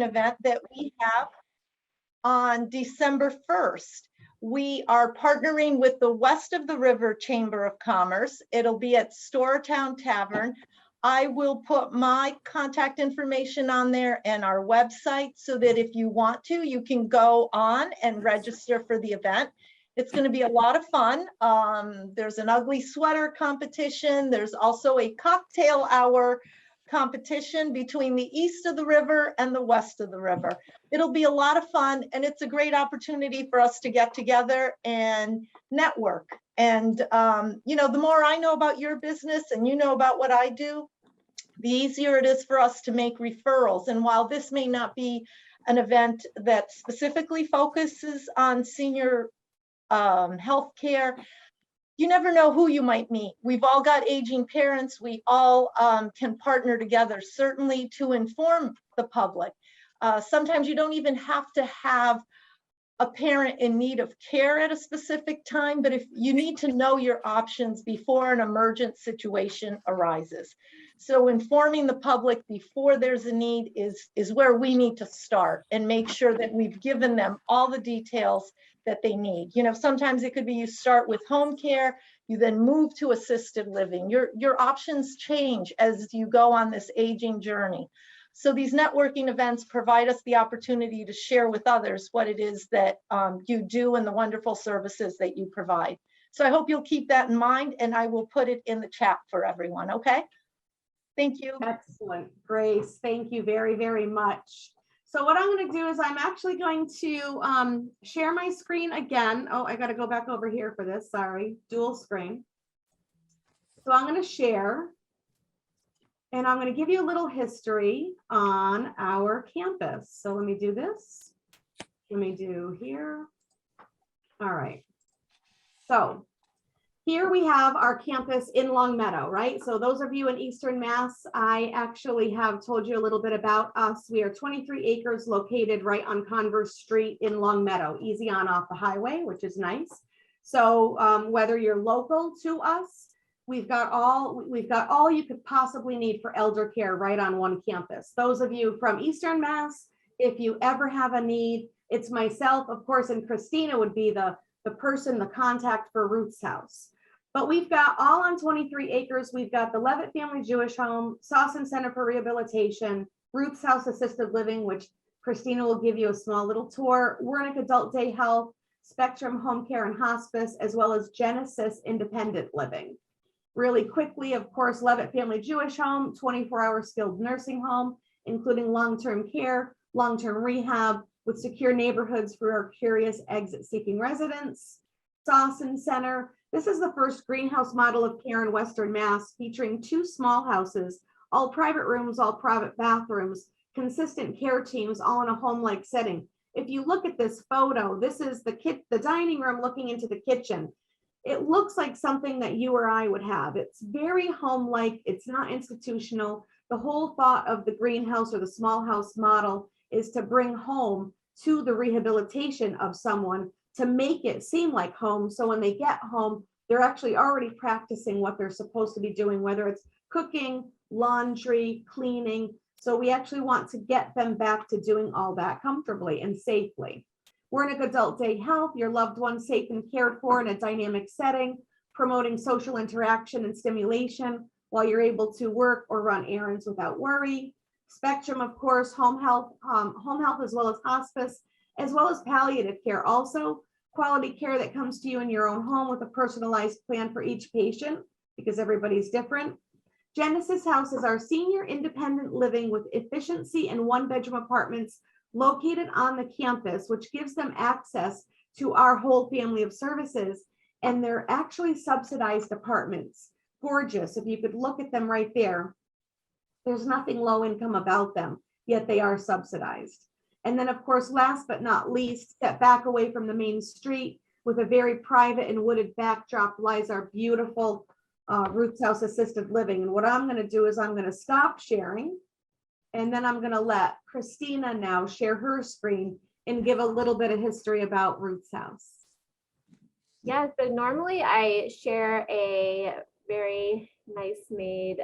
event that we have on December 1st. We are partnering with the West of the River Chamber of Commerce. It'll be at Storetown Tavern. I will put my contact information on there and our website so that if you want to, you can go on and register for the event. It's going to be a lot of fun. There's an ugly sweater competition. There's also a cocktail hour competition between the east of the river and the west of the river. It'll be a lot of fun, and it's a great opportunity for us to get together and network. And, you know, the more I know about your business and you know about what I do, the easier it is for us to make referrals. And while this may not be an event that specifically focuses on senior healthcare, you never know who you might meet. We've all got aging parents. We all can partner together, certainly to inform the public. Sometimes you don't even have to have a parent in need of care at a specific time, but if you need to know your options before an emergent situation arises. So informing the public before there's a need is where we need to start and make sure that we've given them all the details that they need. You know, sometimes it could be you start with home care, you then move to assisted living. Your options change as you go on this aging journey. So these networking events provide us the opportunity to share with others what it is that you do and the wonderful services that you provide. So I hope you'll keep that in mind, and I will put it in the chat for everyone, okay? Thank you. Excellent, Grace. Thank you very, very much. So what I'm going to do is I'm actually going to share my screen again. Oh, I got to go back over here for this. Sorry, dual screen. So I'm going to share. And I'm going to give you a little history on our campus. So let me do this. Let me do here. All right. So here we have our campus in Long Meadow, right? So those of you in Eastern Mass, I actually have told you a little bit about us. We are 23 acres located right on Converse Street in Long Meadow, easy on off the highway, which is nice. So whether you're local to us, we've got all you could possibly need for elder care right on one campus. Those of you from Eastern Mass, if you ever have a need, it's myself, of course, and Christina would be the contact for Ruth's house. But we've got all on 23 acres. We've got the Levitt Family Jewish Home, Sawson Center for Rehabilitation, Ruth's House Assisted Living, which Christina will give you a small little tour, Wernick Adult Day Health, Spectrum Home Care and Hospice, as well as Genesis Independent Living. Really quickly, of course, Levitt Family Jewish Home, 24-hour skilled nursing home, including long-term care, long-term rehab, with secure neighborhoods for our curious exit-seeking residents. Sawson Center, this is the first greenhouse model of care in Western Mass, featuring 2 small houses, all private rooms, all private bathrooms, consistent care teams, all in a home-like setting. If you look at this photo, this is the dining room looking into the kitchen. It looks like something that you or I would have. It's very home-like. It's not institutional. The whole thought of the greenhouse or the small house model is to bring home to the rehabilitation of someone to make it seem like home. So when they get home, they're actually already practicing what they're supposed to be doing, whether it's cooking, laundry, cleaning. So we actually want to get them back to doing all that comfortably and safely. Wernick Adult Day Health, your loved one safe and cared for in a dynamic setting, promoting social interaction and stimulation while you're able to work or run errands without worry. Spectrum, of course, home health as well as hospice, as well as palliative care. Also, quality care that comes to you in your own home with a personalized plan for each patient because everybody's different. Genesis House is our senior independent living with efficiency and 1-bedroom apartments located on the campus, which gives them access to our whole family of services. And they're actually subsidized apartments. Gorgeous. If you could look at them right there, there's nothing low income about them, yet they are subsidized. And then, of course, last but not least, step back away from the main street with a very private and wooded backdrop lies our beautiful Ruth's House Assisted Living. And what I'm going to do is I'm going to stop sharing, and then I'm going to let Christina now share her screen and give a little bit of history about Ruth's House. Yeah, so normally I share a very nice made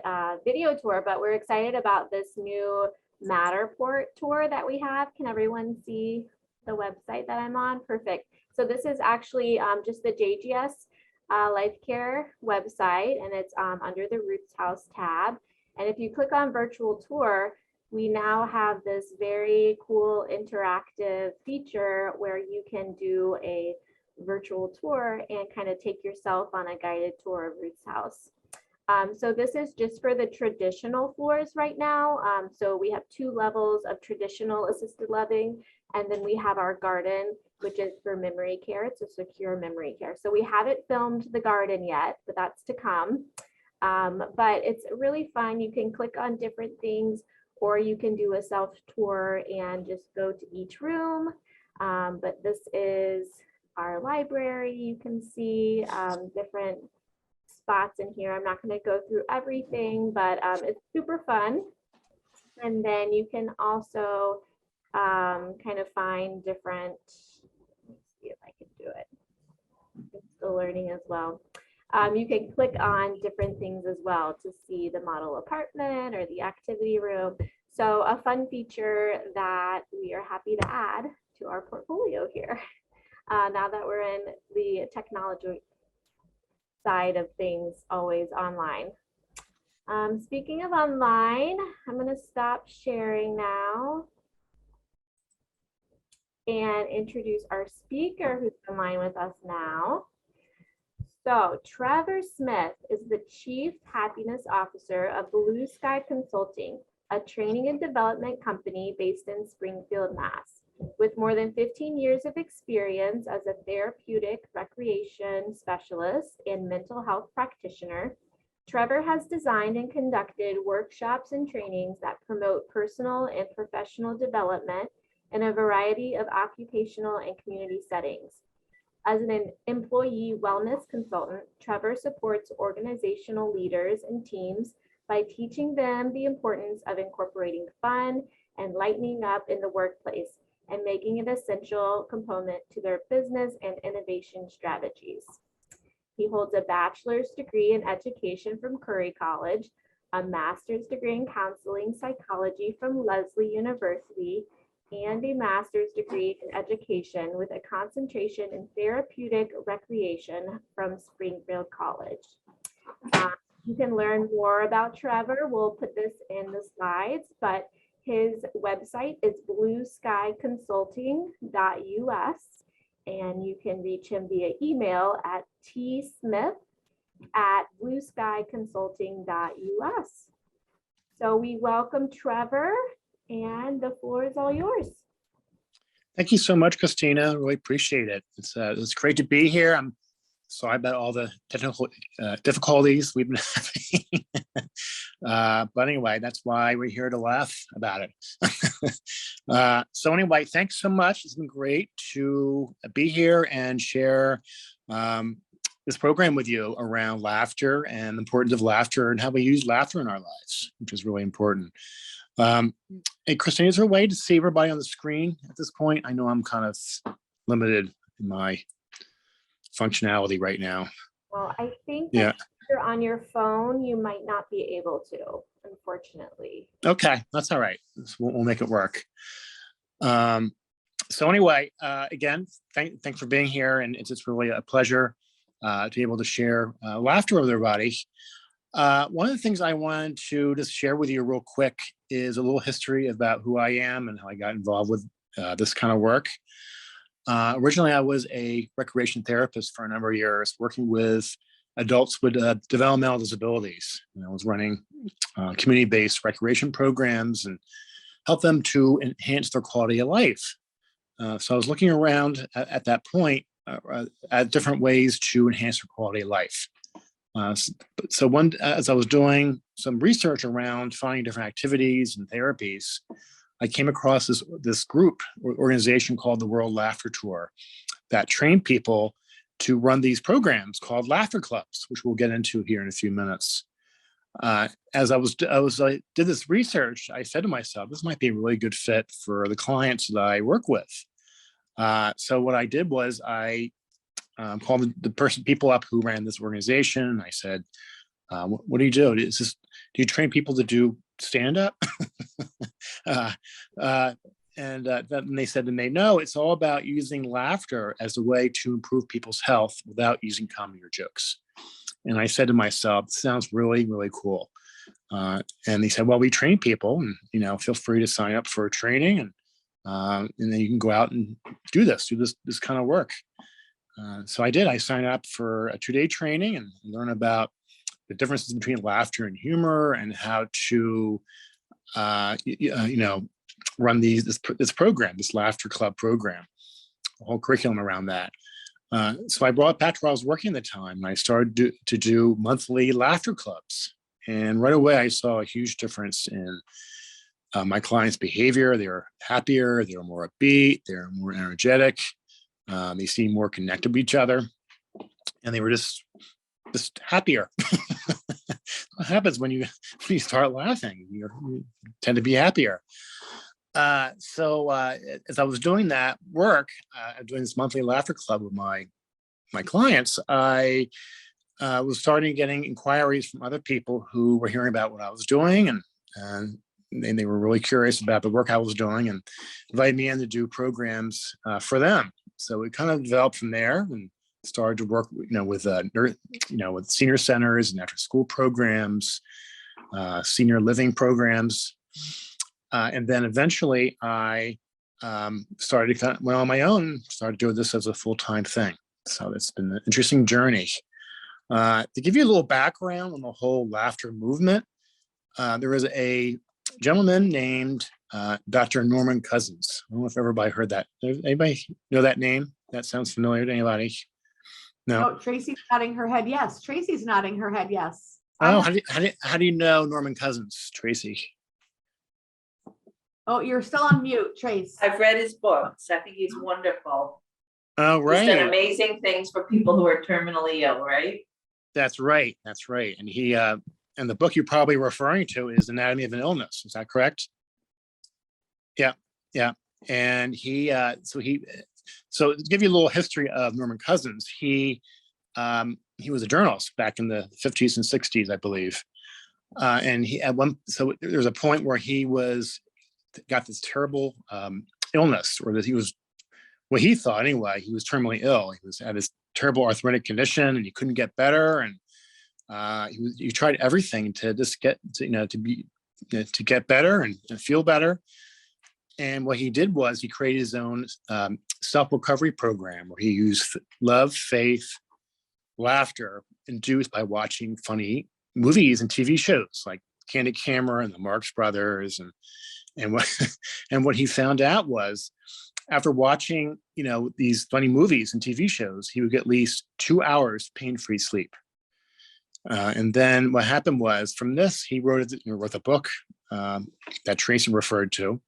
video tour, but we're excited about this new Matterport tour that we have. Can everyone see the website that I'm on? Perfect. So this is actually just the JGS Life Care website, and it's under the Roots House tab. And if you click on virtual tour, we now have this very cool interactive feature where you can do a virtual tour and kind of take yourself on a guided tour of Roots House. So this is just for the traditional floors right now. So we have 2 levels of traditional assisted living, and then we have our garden, which is for memory care. It's a secure memory care. So we haven't filmed the garden yet, but that's to come. But it's really fun. You can click on different things, or you can do a self tour and just go to each room. But this is our library. You can see different spots in here. I'm not going to go through everything, but it's super fun. And then you can also kind of find different, let's see if I can do it. I'm still learning as well. You can click on different things as well to see the model apartment or the activity room. So a fun feature that we are happy to add to our portfolio here. Now that we're in the technology side of things, always online. Speaking of online, I'm going to stop sharing now and introduce our speaker who's online with us now. So Trevor Smith is the Chief Happiness Officer of Blue Sky Consulting, a training and development company based in Springfield, Mass. With more than 15 years of experience as a therapeutic recreation specialist and mental health practitioner, Trevor has designed and conducted workshops and trainings that promote personal and professional development in a variety of occupational and community settings. As an employee wellness consultant, Trevor supports organizational leaders and teams by teaching them the importance of incorporating fun and lightening up in the workplace and making it an essential component to their business and innovation strategies. He holds a bachelor's degree in education from Curry College, a master's degree in counseling psychology from Lesley University, and a master's degree in education with a concentration in therapeutic recreation from Springfield College. You can learn more about Trevor. We'll put this in the slides, but his website is blueskyconsulting.us, and you can reach him via email at tsmith@blueskyconsulting.us. So we welcome Trevor, and the floor is all yours. Thank you so much, Christina. Really appreciate it. It's great to be here. I'm sorry about all the technical difficulties we've been having. But anyway, that's why we're here to laugh about it. So anyway, thanks so much. It's been great to be here and share this program with you around laughter and the importance of laughter and how we use laughter in our lives, which is really important. Hey, Christine, is there a way to see everybody on the screen at this point? I know I'm kind of limited in my functionality right now. Well, I think Yeah. if you're on your phone, you might not be able to, unfortunately. Okay, that's all right. We'll make it work. So anyway, again, thanks for being here, and it's just really a pleasure to be able to share laughter with everybody. One of the things I wanted to just share with you real quick is a little history about who I am and how I got involved with this kind of work. Originally, I was a recreation therapist for a number of years, working with adults with developmental disabilities. I was running community-based recreation programs and help them to enhance their quality of life. So I was looking around at that point at different ways to enhance their quality of life. So as I was doing some research around finding different activities and therapies, I came across this group or organization called the World Laughter Tour that trained people to run these programs called laughter clubs, which we'll get into here in a few minutes. As I did this research, I said to myself, this might be a really good fit for the clients that I work with. So what I did was I called the people up who ran this organization. And I said, what do you do? Do you train people to do stand-up? Then they said to me, no, it's all about using laughter as a way to improve people's health without using comedy or jokes. And I said to myself, this sounds really, really cool. And they said, well, we train people, and feel free to sign up for a training, and then you can go out and do this kind of work. So I did. I signed up for a 2-day training and learn about the differences between laughter and humor, and how to, run this program, this laughter club program, a whole curriculum around that. So I brought it back to where I was working at the time, and I started to do monthly laughter clubs. And right away, I saw a huge difference in my clients' behavior. They were happier, they were more upbeat, they were more energetic, they seemed more connected with each other, and they were just happier. What happens when you start laughing? You tend to be happier. So as I was doing that work, doing this monthly laughter club with my clients, I was starting getting inquiries from other people who were hearing about what I was doing, and they were really curious about the work I was doing, and invited me in to do programs for them. So it kind of developed from there, and started to work, with senior centers and after school programs, senior living programs. And then eventually I started to went on my own, started doing this as a full-time thing. So it's been an interesting journey. To give you a little background on the whole laughter movement, there is a gentleman named Dr. Norman Cousins. I don't know if everybody heard that. Anybody know that name? That sounds familiar to anybody? No. Oh, Tracy's nodding her head. Yes. Tracy's nodding her head. Yes. Oh, how do you know Norman Cousins, Tracy? Oh, you're still on mute, Trace. I've read his books. I think he's wonderful. Oh, He's done right. amazing things for people who are terminally ill, right? That's right. That's right. And he and the book you're probably referring to is Anatomy of an Illness. Is that correct? Yeah. Yeah. And so to give you a little history of Norman Cousins, he was a journalist back in the 50s and 60s, I believe. And so there was a point where he got this terrible illness, or that he was, what he thought anyway, he was terminally ill. He had this terrible arthritic condition, and he couldn't get better. And he tried everything to just get to get better and feel better. And what he did was he created his own self-recovery program, where he used love, faith, laughter induced by watching funny movies and TV shows like Candid Camera and the Marx Brothers. And what he found out was, after watching these funny movies and TV shows, he would get at least 2 hours pain-free sleep. And then what happened was, from this, he wrote a book that Tracy referred to.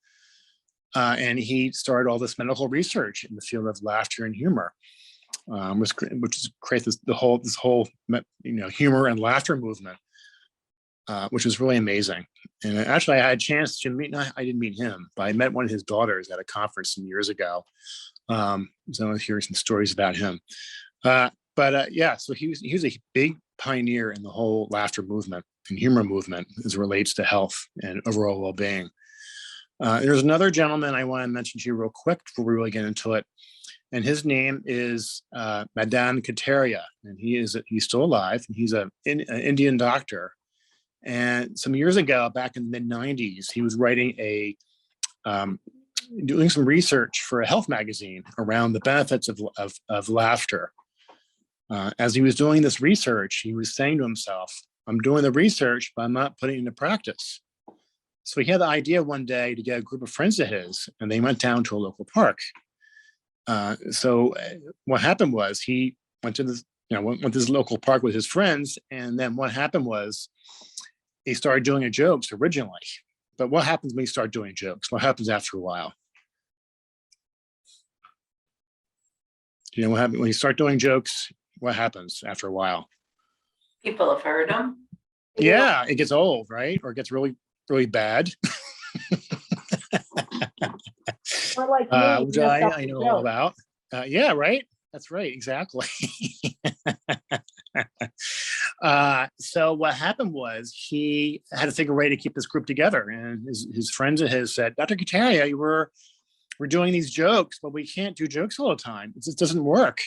And he started all this medical research in the field of laughter and humor, which is create this whole humor and laughter movement, which was really amazing. And actually, I had a chance to meet. I didn't meet him, but I met one of his daughters at a conference some years ago. So I was hearing some stories about him. So he was a big pioneer in the whole laughter movement and humor movement as it relates to health and overall well-being. There's another gentleman I want to mention to you real quick before we really get into it. And his name is Madan Kataria, and he's still alive. And he's an Indian doctor. And some years ago, back in the mid-90s, he was writing doing some research for a health magazine around the benefits of laughter. As he was doing this research, he was saying to himself, I'm doing the research, but I'm not putting it into practice. So he had the idea one day to get a group of friends of his, and they went down to a local park. So what happened was, he went to this local park with his friends, and then what happened was, they started doing jokes originally. But what happens when you start doing jokes? What happens after a while? Do you know what happens when you start doing jokes? What happens after a while? People have heard them. Yeah, it gets old, right? Or it gets really, really bad. Or like me, Which I know all about. Yeah, right. That's right. Exactly. So what happened was he had to think of a way to keep this group together, and his friends of his said, Dr. Kataria, we're doing these jokes, but we can't do jokes all the time. It just doesn't work.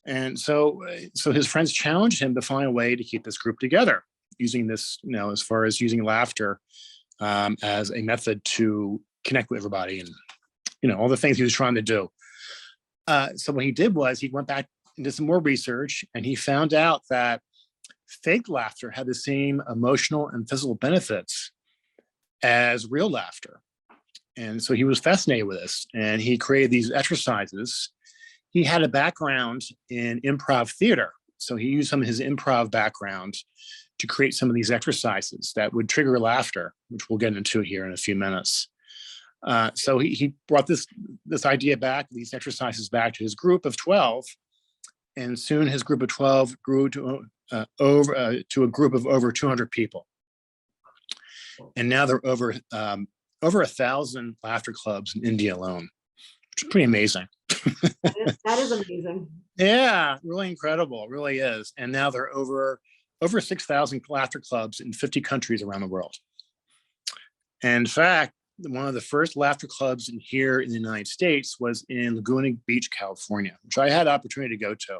And so his friends challenged him to find a way to keep this group together using this, as far as using laughter as a method to connect with everybody and, all the things he was trying to do. So what he did was he went back and did some more research, and he found out that fake laughter had the same emotional and physical benefits as real laughter. And so he was fascinated with this, and he created these exercises. He had a background in improv theater, so he used some of his improv background to create some of these exercises that would trigger laughter, which we'll get into here in a few minutes. So he brought this idea back, these exercises back to his group of 12, and soon his group of 12 grew to a group of over 200 people. And now they're over 1,000 laughter clubs in India alone, which is pretty amazing. That is amazing. Yeah, really incredible. It really is. And now they're over 6,000 laughter clubs in 50 countries around the world. And in fact, one of the first laughter clubs here in the United States was in Laguna Beach, California, which I had the opportunity to go to.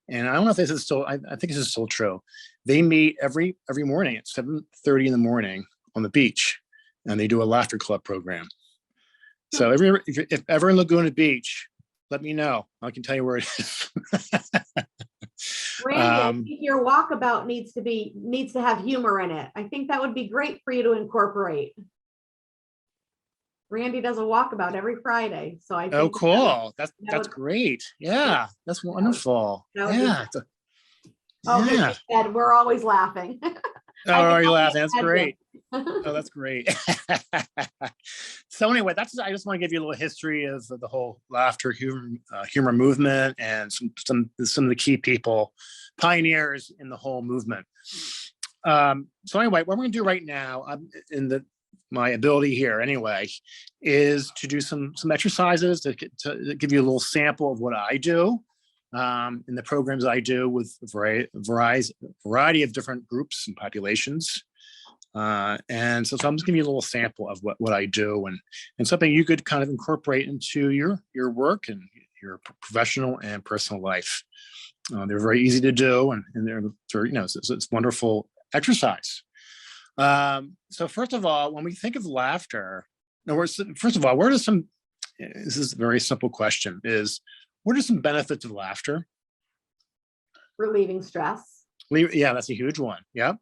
And I don't know if this is still, I think this is still true. They meet every morning at 7:30 in the morning on the beach, and they do a laughter club program. So if ever in Laguna Beach, let me know. I can tell you where it is. Randy, I think your walkabout needs to have humor in it. I think that would be great for you to incorporate. Randy does a walkabout every Friday, so I think. Oh, cool! That's great. Yeah, that's wonderful. Yeah. Oh, Yeah. Ed, we're always laughing. Oh, are you laughing? That's great. Oh, that's great. So anyway, I just want to give you a little history of the whole laughter humor movement and some of the key people, pioneers in the whole movement. So anyway, what we're going to do right now, my ability here anyway, is to do some exercises to give you a little sample of what I do in the programs I do with a variety of different groups and populations. And so I'm just giving you a little sample of what I do and something you could kind of incorporate into your work and your professional and personal life. They're very easy to do, and they're it's wonderful exercise. So first of all, when we think of laughter, this is a very simple question, what are some benefits of laughter? Relieving stress. Yeah, that's a huge one. Yep.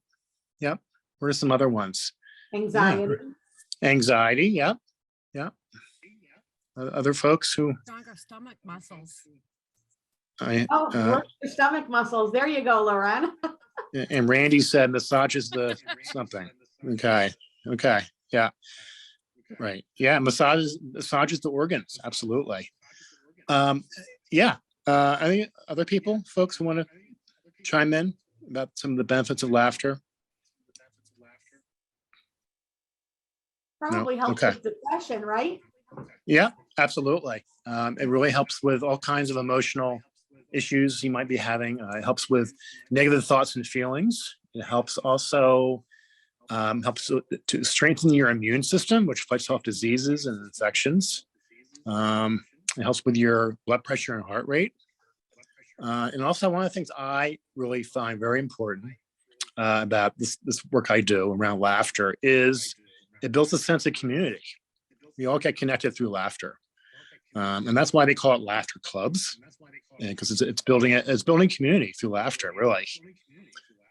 What are some other ones? Anxiety. Yeah. Anxiety. Yep. Other folks who. Stronger stomach muscles. Work your stomach muscles. There you go, Lauren. And Randy said massages the something. Okay. Yeah. Right. Yeah. Massages the organs. Absolutely. Yeah. Any other folks who want to chime in about some of the benefits of laughter? Probably helps with depression, right? Yeah, absolutely. It really helps with all kinds of emotional issues you might be having. It helps with negative thoughts and feelings. It helps also to strengthen your immune system, which fights off diseases and infections. It helps with your blood pressure and heart rate. And also one of the things I really find very important about this work I do around laughter is it builds a sense of community. We all get connected through laughter. And that's why they call it laughter clubs, because it's building community through laughter, really.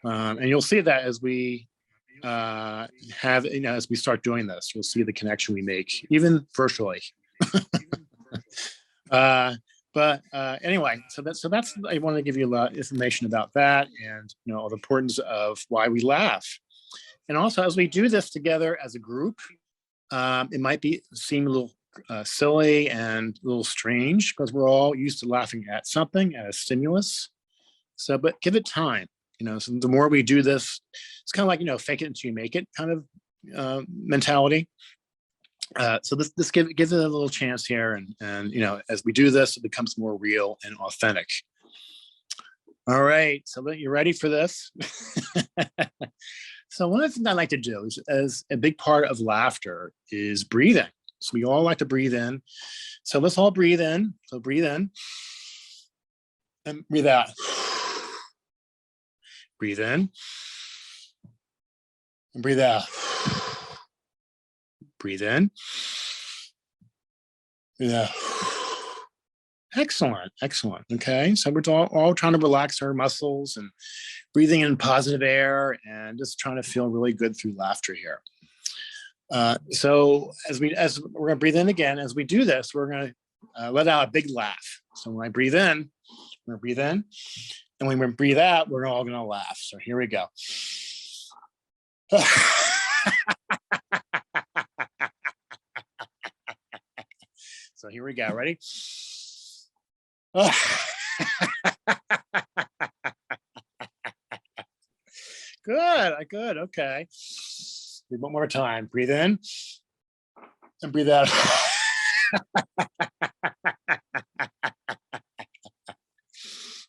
And you'll see that as we as we start doing this, you'll see the connection we make, even virtually. But anyway, so that's I want to give you a lot of information about that, and the importance of why we laugh. And also, as we do this together as a group, it might seem a little silly and a little strange because we're all used to laughing at something, at a stimulus. So, but give it time. So the more we do this, it's kind of like fake it until you make it kind of mentality. So this gives it a little chance here, and as we do this, it becomes more real and authentic. All right, so you ready for this? So one of the things I like to do is, as a big part of laughter is breathing. So we all like to breathe in. So let's all breathe in. So breathe in and breathe out. Breathe in and breathe out. Breathe in. Breathe out. Excellent, excellent. Okay, so we're all trying to relax our muscles and breathing in positive air and just trying to feel really good through laughter here. So as we're gonna breathe in again, as we do this, we're gonna let out a big laugh. So when I breathe in, I'm gonna breathe in, and when we breathe out, we're all gonna laugh. So here we go. So here we go. Ready? Good. Okay. One more time. Breathe in and breathe out.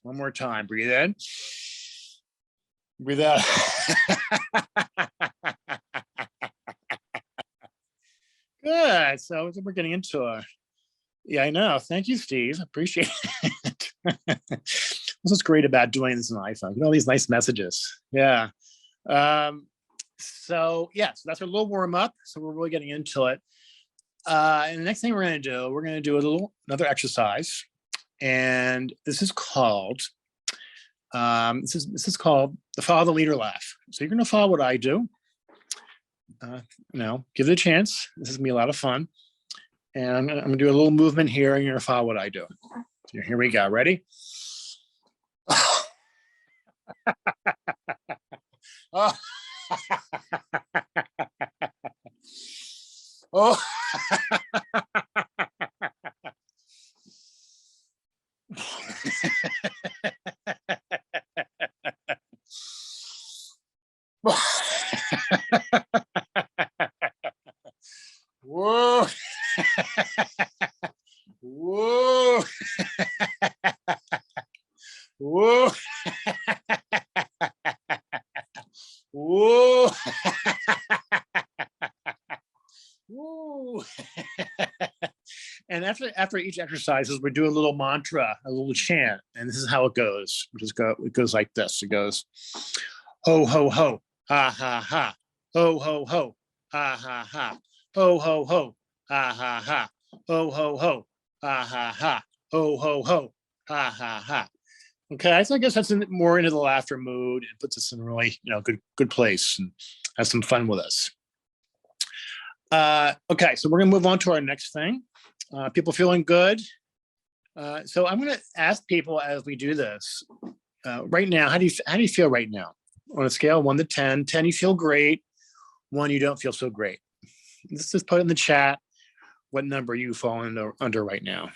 One more time. Breathe in. Breathe out. Good. So we're getting into a. Yeah, I know. Thank you, Steve. Appreciate it. This is great about doing this on iPhone. All these nice messages. Yeah. So that's our little warm up. So we're really getting into it. And the next thing we're going to do another exercise, and this is called this is called the follow the leader laugh. So you're going to follow what I do. Give it a chance. This is gonna be a lot of fun. And I'm gonna do a little movement here, and you're gonna follow what I do. So here we go. Ready? Oh. Oh. Whoa. Whoa. Whoa. Whoa. Woo. And after each exercises, we do a little mantra, a little chant, and this is how it goes. It goes like this. It goes, ho ho ho, ha ha ha, ho ho ho, ha ha ha, ho ho ho, ha ha ha, ho ho ho, ha ha ha, ho ho ho, ha ha ha. Okay, so I guess that's more into the laughter mood and puts us in a really good place and have some fun with us. Okay, so we're gonna move on to our next thing. People feeling good? So I'm gonna ask people as we do this. Right now, how do you feel right now? On a scale of 1 to 10, 10 you feel great, 1 you don't feel so great. Let's just put in the chat what number you fall under right now.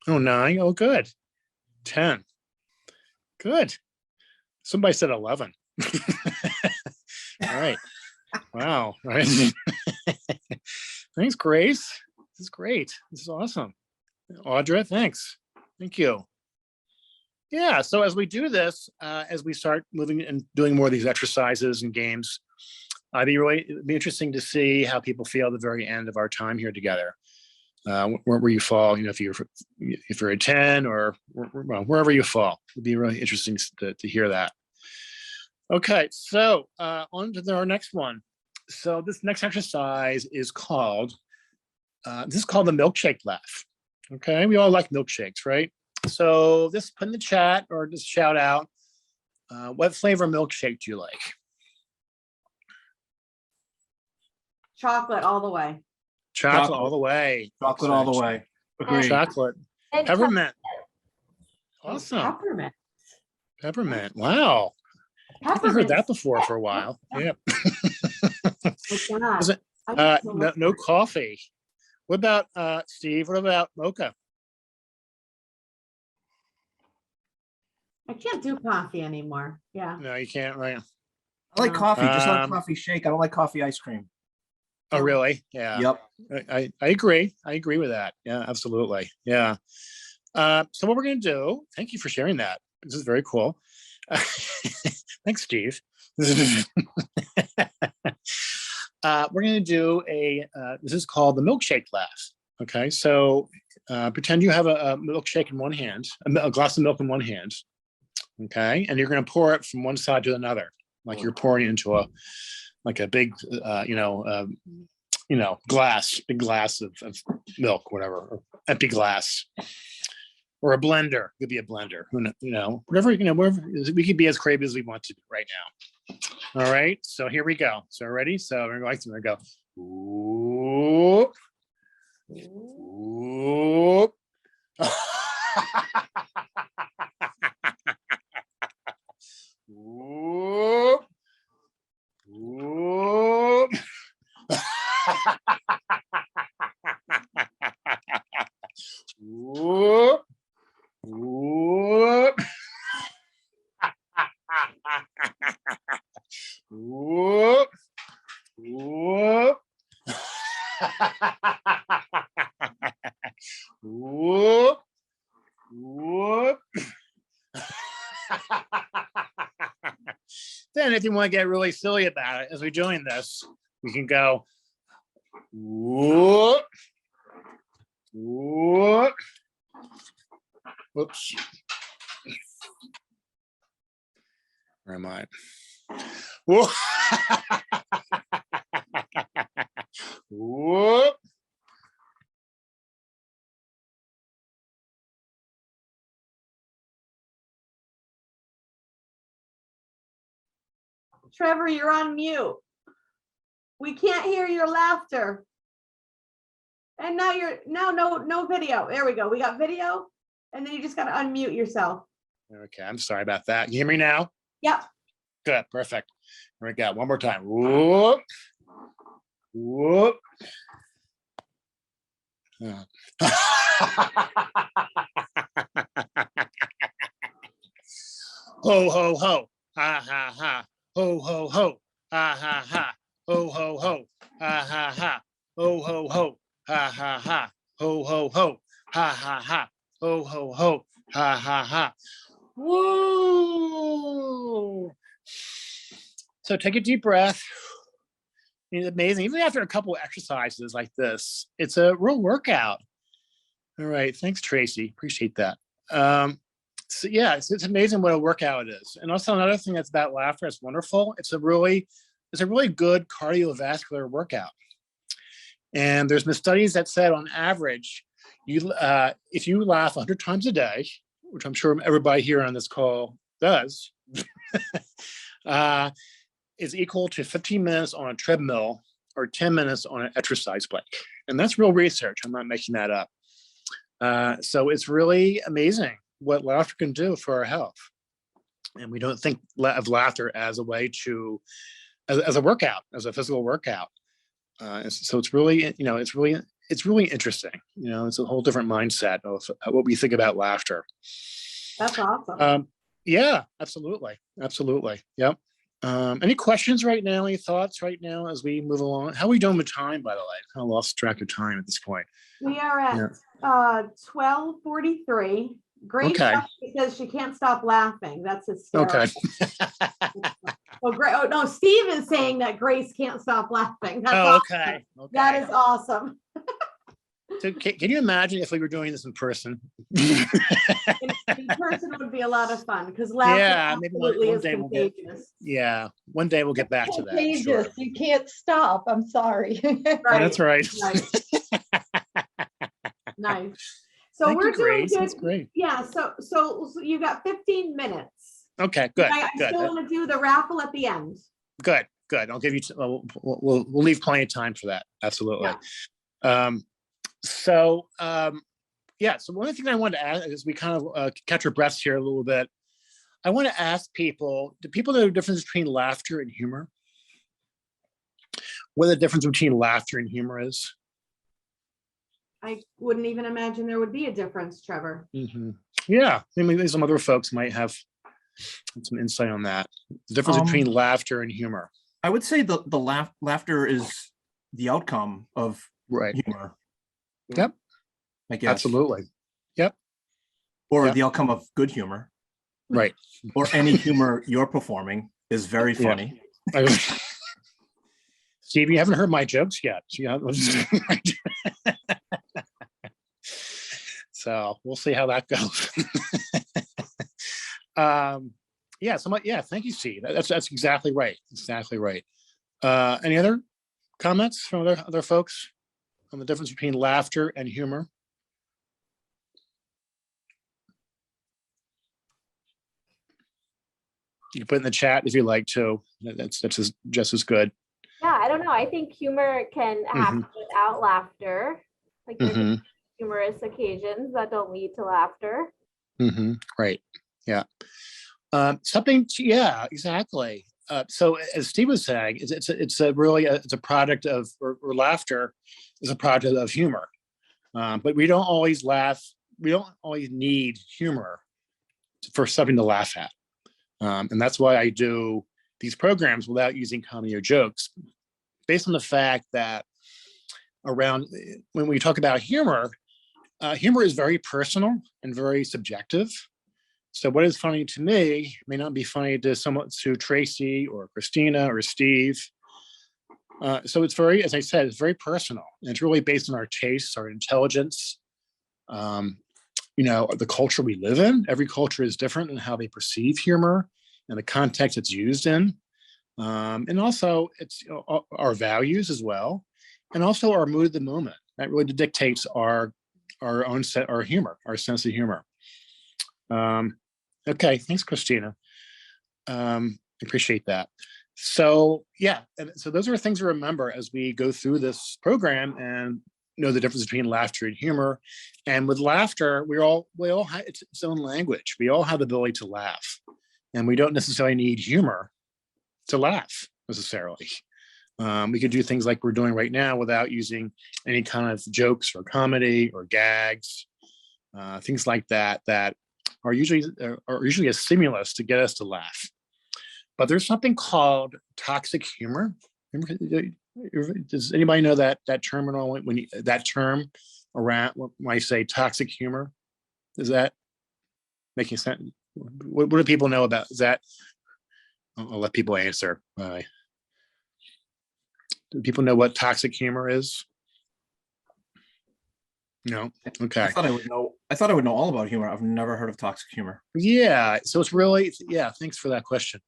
Oh, 9. Oh, good. 10. Good. Somebody said 11. All right. Wow. All right. Thanks, Grace. This is great. This is awesome. Audra, thanks. Thank you. Yeah, so as we do this, as we start moving and doing more of these exercises and games, it'd be interesting to see how people feel at the very end of our time here together. Where you fall, if you're a 10 or wherever you fall. It'd be really interesting to hear that. Okay, so on to our next one. So this next exercise is called the milkshake laugh. Okay, we all like milkshakes, right? So just put in the chat or just shout out, what flavor milkshake do you like? Chocolate all the way. Chocolate all the way. Chocolate all the way. Agreed. Chocolate. And Peppermint. Awesome. Peppermint. Wow. I haven't heard that before for a while. Yeah. No coffee. What about Steve? What about mocha? I can't do coffee anymore. Yeah. No, you can't, right? I like coffee, just not coffee shake. I don't like coffee ice cream. Oh, really? Yeah. Yep. I agree. I agree with that. Yeah, absolutely. Yeah. So what we're going to do, thank you for sharing that. This is very cool. Thanks, Steve. We're going to do this is called the milkshake laugh. Okay, so pretend you have a milkshake in one hand, a glass of milk in one hand. Okay, and you're going to pour it from one side to another, like you're pouring into a big, big glass of milk, whatever, or empty glass. Or a blender, could be a blender, whatever, wherever, we could be as creative as we want to right now. All right, so here we go. So ready? So we're going to go. Ooh. Ooh. Ooh. Ooh. Ooh. Whoop. Whoop. Whoop. Whoop. Whoop. Then if you want to get really silly about it, as we're doing this, we can go whoop. Whoop. Whoops. Where am I? Whoop. Whoop. Trevor, you're on mute. We can't hear your laughter. And now no video. There we go. We got video. And then you just got to unmute yourself. Okay, I'm sorry about that. You hear me now? Yep. Good, perfect. Here we go. One more time. Whoop. Whoop. Ho, ho, ho. Ha, ha, ha. Ho, ho, ho. Ha, ha, ha. Ho, ho, ho. Ha, ha, ha. Ho, ho, ho. Ha, ha, ha. Ho, ho, ho. Ha, ha, ha. Ho, ho, ho. Ha, ha, ha. Woo! So take a deep breath. It's amazing. Even after a couple of exercises like this, it's a real workout. All right. Thanks, Tracy. Appreciate that. So yeah, it's amazing what a workout it is. And also another thing that's about laughter, it's wonderful. It's a really good cardiovascular workout. And there's been studies that said on average, if you laugh 100 times a day, which I'm sure everybody here on this call does, is equal to 15 minutes on a treadmill or 10 minutes on an exercise bike. And that's real research. I'm not making that up. So it's really amazing what laughter can do for our health. And we don't think of laughter as a way to, as a workout, as a physical workout. So it's really, it's really interesting. It's a whole different mindset of what we think about laughter. That's awesome. Yeah, absolutely. Absolutely. Yep. Any questions right now? Any thoughts right now as we move along? How are we doing with time, by the way? I kind of lost track of time at this point. We are at 12:43. Grace Okay. because she can't stop laughing. That's hysterical. Okay. Oh, great. Oh, no, Steve is saying that Grace can't stop laughing. That's awesome. Okay. That is awesome. So can you imagine if we were doing this in person? In person would be a lot of fun because laughter maybe absolutely one is day contagious. one day we'll get back to that. I'm sure. Contagious. You can't stop. I'm sorry. Right. That's right. Nice. Nice. So Thank we're you, doing Grace. good. That's great. Yeah. So you got 15 minutes. Okay, good. I Good. still want to do the raffle at the end. Good. I'll give you. We'll leave plenty of time for that. Absolutely. Yeah. So one of the things I wanted to ask is we kind of catch our breaths here a little bit. I want to ask people: do people know the difference between laughter and humor? What the difference between laughter and humor is? I wouldn't even imagine there would be a difference, Trevor. Mm-hmm. Yeah, I mean, some other folks might have some insight on that. The difference between laughter and humor. I would say the laughter is the outcome of Right. humor. Yep. I guess. Absolutely. Yep. Or Yeah. the outcome of good humor, Right. or any humor you're performing is very Yeah. funny. Steve, you haven't heard my jokes yet. So we'll see how that goes. Yeah, yeah, thank you, Steve. That's exactly right. Exactly right. Any other comments from other folks on the difference between laughter and humor? You can put in the chat if you like to. That's just as good. Yeah, I don't know. I think humor can happen without laughter. Like there can be humorous occasions that don't lead to laughter. Right. Yeah. Yeah, exactly. So as Steve was saying, it's a product of, or laughter is a product of humor. But we don't always laugh. We don't always need humor for something to laugh at. And that's why I do these programs without using comedy or jokes, based on the fact that when we talk about humor, humor is very personal and very subjective. So what is funny to me may not be funny to Tracy or Christina or Steve. So it's very, as I said, it's very personal. And it's really based on our tastes, our intelligence, the culture we live in. Every culture is different in how they perceive humor and the context it's used in. And also it's our values as well. And also our mood of the moment. That really dictates our humor, our sense of humor. Okay, thanks, Christina. Appreciate that. So yeah, and so those are things to remember as we go through this program and know the difference between laughter and humor. And with laughter, we all have its own language. We all have the ability to laugh, and we don't necessarily need humor to laugh necessarily. We could do things like we're doing right now without using any kind of jokes or comedy or gags, things like that are usually a stimulus to get us to laugh. But there's something called toxic humor. Does anybody know that terminal that term around when I say toxic humor? Is that making sense? What do people know about? Is that? I'll let people answer. Do people know what toxic humor is? No. Okay. I thought I would know all about humor. I've never heard of toxic humor. Yeah. So it's really, yeah. Thanks for that question.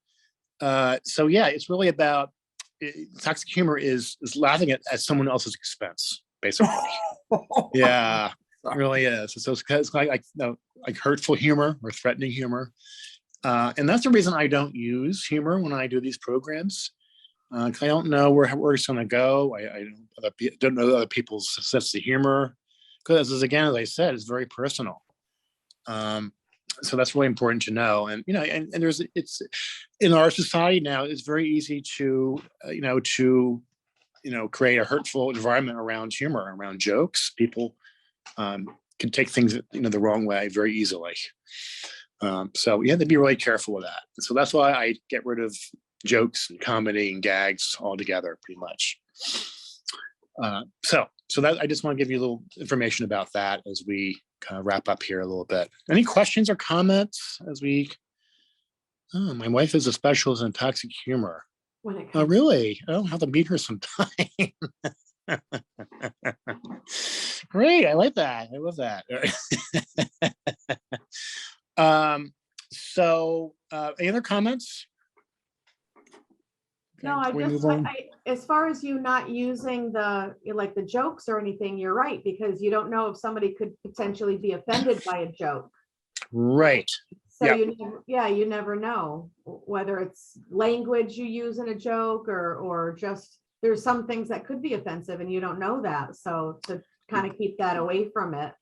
So yeah, it's really about toxic humor is laughing at someone else's expense, basically. Yeah, it really is. So it's like hurtful humor or threatening humor. And that's the reason I don't use humor when I do these programs. Because I don't know where it's going to go. I don't know other people's sense of humor. Because again, as I said, it's very personal. So that's really important to know. And and it's in our society now, it's very easy to create a hurtful environment around humor, around jokes. People can take things the wrong way very easily. So you have to be really careful with that. So that's why I get rid of jokes and comedy and gags altogether, pretty much. So that I just want to give you a little information about that as we kind of wrap up here a little bit. Any questions or comments as we? Oh, my wife is a specialist in toxic humor. Oh, really? I'll have to meet her sometime. Great, I like that. I love that. Any other comments? No, as far as you not using the jokes or anything, you're right, because you don't know if somebody could potentially be offended by a joke. Right. So you never know whether it's language you use in a joke or just there's some things that could be offensive and you don't know that. So to kind of keep that away from it.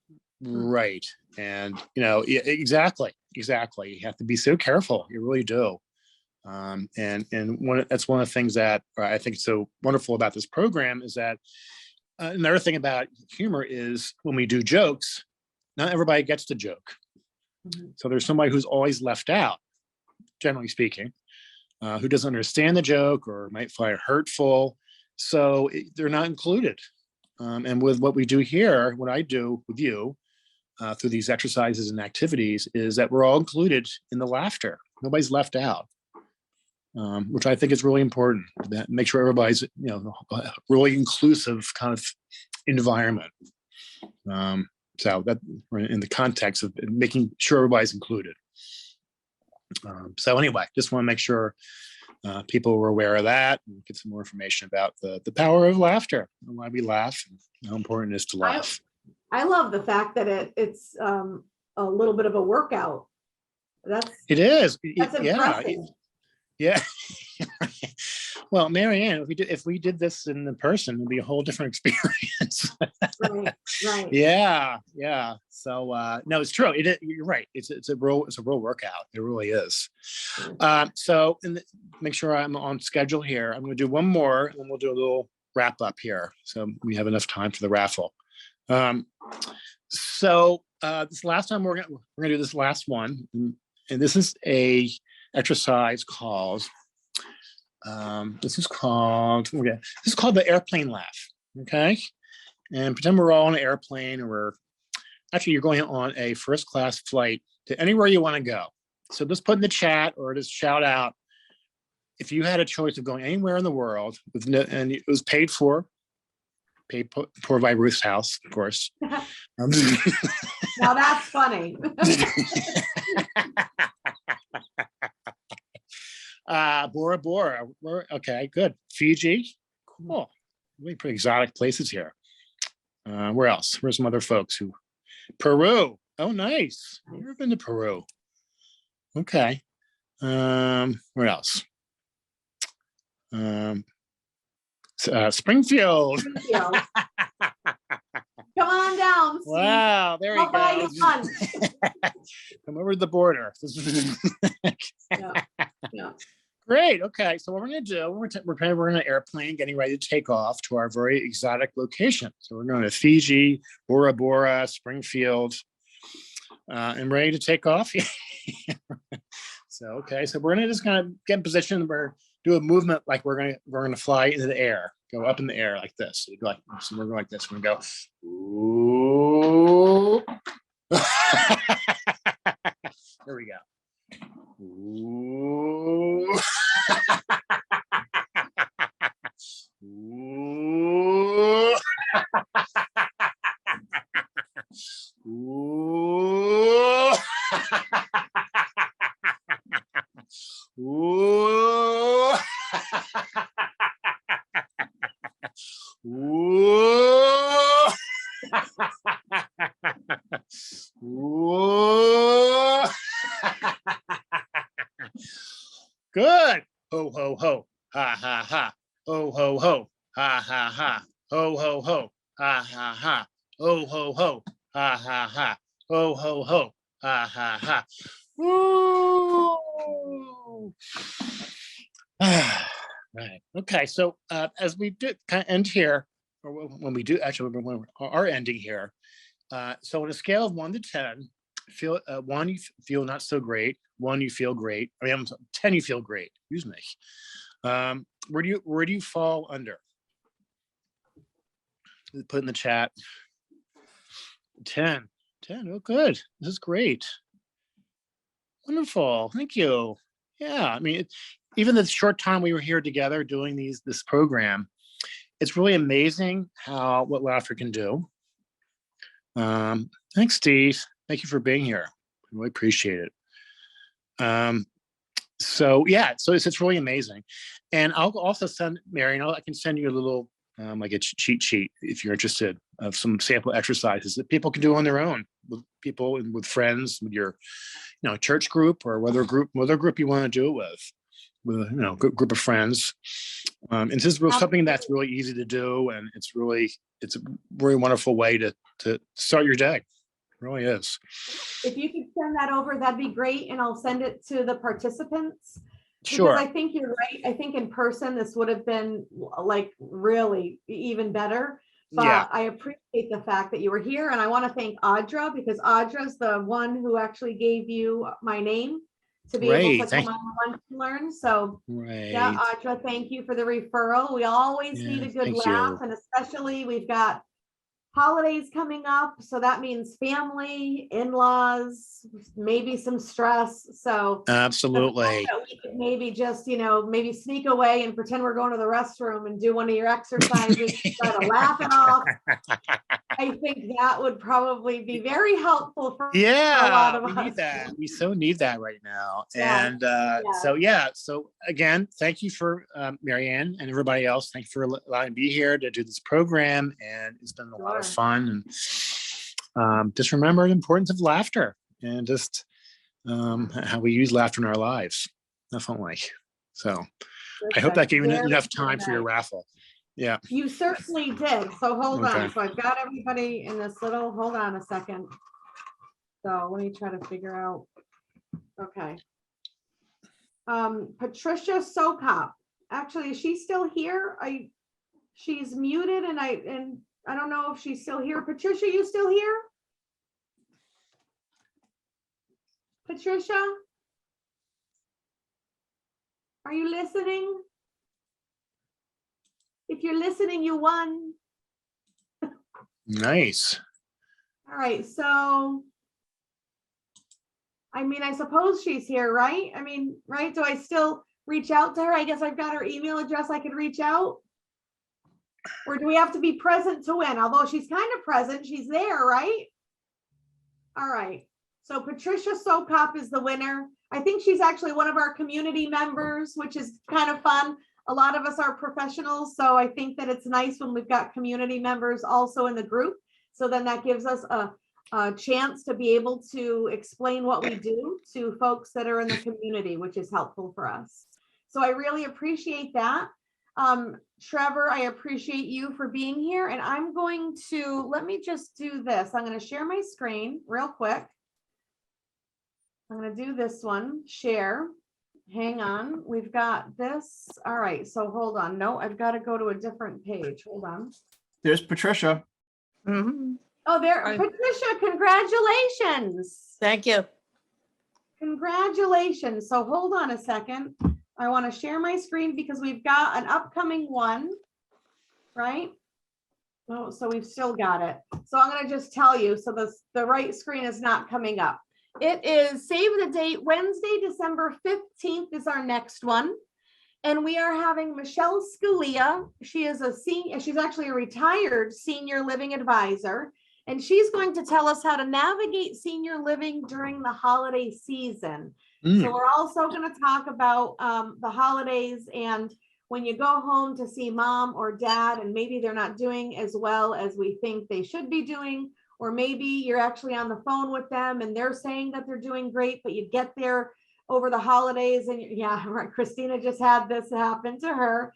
Right. And exactly. You have to be so careful. You really do. And that's one of the things that I think is so wonderful about this program is that another thing about humor is when we do jokes, not everybody gets the joke. So there's somebody who's always left out, generally speaking, who doesn't understand the joke or might find it hurtful. So they're not included. And with what we do here, what I do with you, through these exercises and activities is that we're all included in the laughter. Nobody's left out, which I think is really important. That make sure everybody's, a really inclusive kind of environment. So that we're in the context of making sure everybody's included. So anyway, just want to make sure people were aware of that and get some more information about the power of laughter and why we laugh and how important it is to laugh. I love the fact that it's a little bit of a workout. It is. That's impressive. Yeah. Well, Mary Ann, if we did this in person, it'd be a whole different experience. Right. Yeah. So no, it's true. You're right. It's a real workout. It really is. So make sure I'm on schedule here. I'm going to do one more, and then we'll do a little wrap up here, so we have enough time for the raffle. So this last time we're gonna do this last one, and this is a exercise called. This is called the airplane laugh. Okay, and pretend we're all on an airplane, or you're going on a first class flight to anywhere you want to go. So just put in the chat or just shout out if you had a choice of going anywhere in the world and it was paid for by Ruth's house, of course. Now that's funny. Bora Bora. Okay, good. Fiji. Cool. Really pretty exotic places here. Where else? Where's some other folks who? Peru. Oh, nice. I've never been to Peru. Okay. Where else? Springfield. Come on down. Steve. Wow, there you I'll buy go. you lunch. Come over to the border. Yeah. Great. Okay, so what we're going to do, we're in an airplane getting ready to take off to our very exotic location. So we're going to Fiji, Bora Bora, Springfield, and ready to take off. So okay, so we're going to just kind of get in position. We're do a movement like we're going to fly into the air, go up in the air like this. So we're going like this. We're going to go. Ooh. There we go. Ooh. Ooh. Ooh. Ooh. Ooh. Ooh. Good. Ho, ho, ho. Ha, ha, ha. Ho, ho, ho. Ha, ha, ha. Ho, ho, ho. Ha, ha, ha. Ho, ho, ho. Ha, ha, ha. Ho, ho, ho. Ha, ha, ha. Woo! Right. Okay. So as we do kind of end here, or when we do actually when we are ending here, so on a scale of 1 to 10, feel 1 you feel not so great, 1 you feel great. I mean, I'm sorry, 10 you feel great. Excuse me. Where do you fall under? Put in the chat. 10. Oh, good. This is great. Wonderful. Thank you. Yeah. I mean, even the short time we were here together doing this program, it's really amazing what laughter can do. Thanks, Steve. Thank you for being here. I really appreciate it. So yeah, so it's really amazing. And I'll also send Mary, I can send you a little like a cheat sheet if you're interested of some sample exercises that people can do on their own with people and with friends, with your church group or whether group you want to do it with group of friends. And this is something that's really easy to do, and it's a very wonderful way to start your day. It really is. If you could send that over, that'd be great, and I'll send it to the participants. Sure. Because I think you're right. I think in person this would have been like really even better. But Yeah. I appreciate the fact that you were here, and I want to thank Audra, because Audra's the one who actually gave you my name to be able to come on Lunch and Learn. So yeah, Audra, thank you for the referral. We always need a good laugh, and especially we've got holidays coming up, so that means family, in-laws, maybe some stress. So Absolutely. we could maybe just, maybe sneak away and pretend we're going to the restroom and do one of your exercises, try to laugh it off. I think that would probably be very helpful for a lot Yeah, of we us. need that. We so need that right now. Yeah, And yeah. so again, thank you for Marianne and everybody else. Thank you for allowing me to be here to do this program. And it's been a lot of Sure. fun. And just remember the importance of laughter and just how we use laughter in our lives. Definitely. So I hope that gave you Very, enough very time for your nice. raffle. Yeah. You certainly did. So hold Okay. on. So I've got everybody in this little, hold on a second. So let me try to figure out. Okay. Patricia Sokop. Actually, is she still here? She's muted and I don't know if she's still here. Patricia, you still here? Patricia? Are you listening? If you're listening, you won. Nice. All right, so I mean, I suppose she's here, right? I mean, right? Do I still reach out to her? I guess I've got her email address. I could reach out. Or do we have to be present to win? Although she's kind of present, she's there, right? All right. So Patricia Sokop is the winner. I think she's actually one of our community members, which is kind of fun. A lot of us are professionals, so I think that it's nice when we've got community members also in the group. So then that gives us a chance to be able to explain what we do to folks that are in the community, which is helpful for us. So I really appreciate that. Trevor, I appreciate you for being here, and I'm going to, let me just do this. I'm going to share my screen real quick. I'm going to do this one, share. Hang on, we've got this. All right, so hold on. No, I've got to go to a different page. Hold on. There's Patricia. Oh, there, Hi. Patricia, congratulations. Thank you. Congratulations. So hold on a second. I want to share my screen because we've got an upcoming one, right? Oh, so we've still got it. So I'm going to just tell you, so the right screen is not coming up. It is, save the date, Wednesday, December 15th is our next one. And we are having Michelle Scalia. She is a senior, she's actually a retired senior living advisor. And she's going to tell us how to navigate senior living during the holiday season. So we're also going to talk about the holidays and when you go home to see mom or dad, and maybe they're not doing as well as we think they should be doing, or maybe you're actually on the phone with them and they're saying that they're doing great, but you get there over the holidays and yeah, right. Christina just had this happen to her.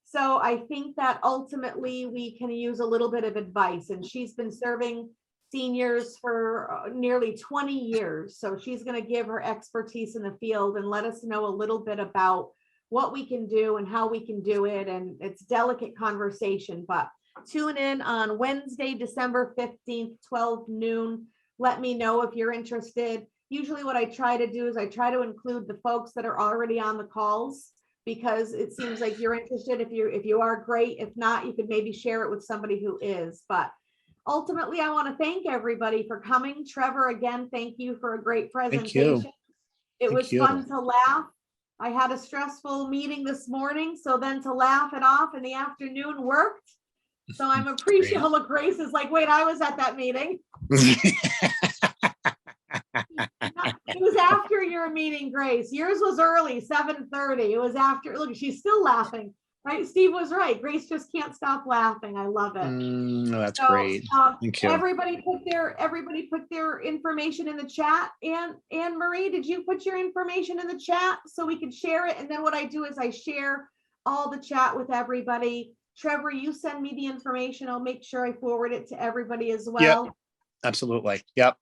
So I think that ultimately we can use a little bit of advice, and she's been serving seniors for nearly 20 years. So she's going to give her expertise in the field and let us know a little bit about what we can do and how we can do it. And it's delicate conversation, but tune in on Wednesday, December 15th, 12 noon. Let me know if you're interested. Usually what I try to do is I try to include the folks that are already on the calls, because it seems like you're interested. If you are, great. If not, you could maybe share it with somebody who is. But ultimately, I want to thank everybody for coming. Trevor, again, thank you for a great presentation. It was fun to laugh. I had a stressful meeting this morning, so then to laugh it off in the afternoon worked. So I'm appreciative. Look, Grace is like, wait, I was at that meeting. It was after your meeting, Grace. Yours was early, 7:30. It was after. Look, she's still laughing, right? Steve was right. Grace just can't stop laughing. I love it. That's So, great. Thank you. Everybody put their information in the chat. And Anne Marie, did you put your information in the chat so we could share it? And then what I do is I share all the chat with everybody. Trevor, you send me the information. I'll make sure I forward it to everybody as well. Yep. Absolutely. Yep.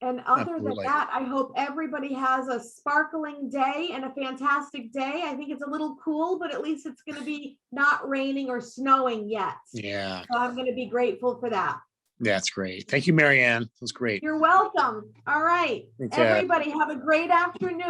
And other than that, I hope everybody has a sparkling day and a fantastic day. I think it's a little cool, but at least it's going to be not raining or snowing yet. Yeah. So I'm going to be grateful for that. That's great. Thank you, Marianne. It was great. You're welcome. All right. Everybody have a great afternoon.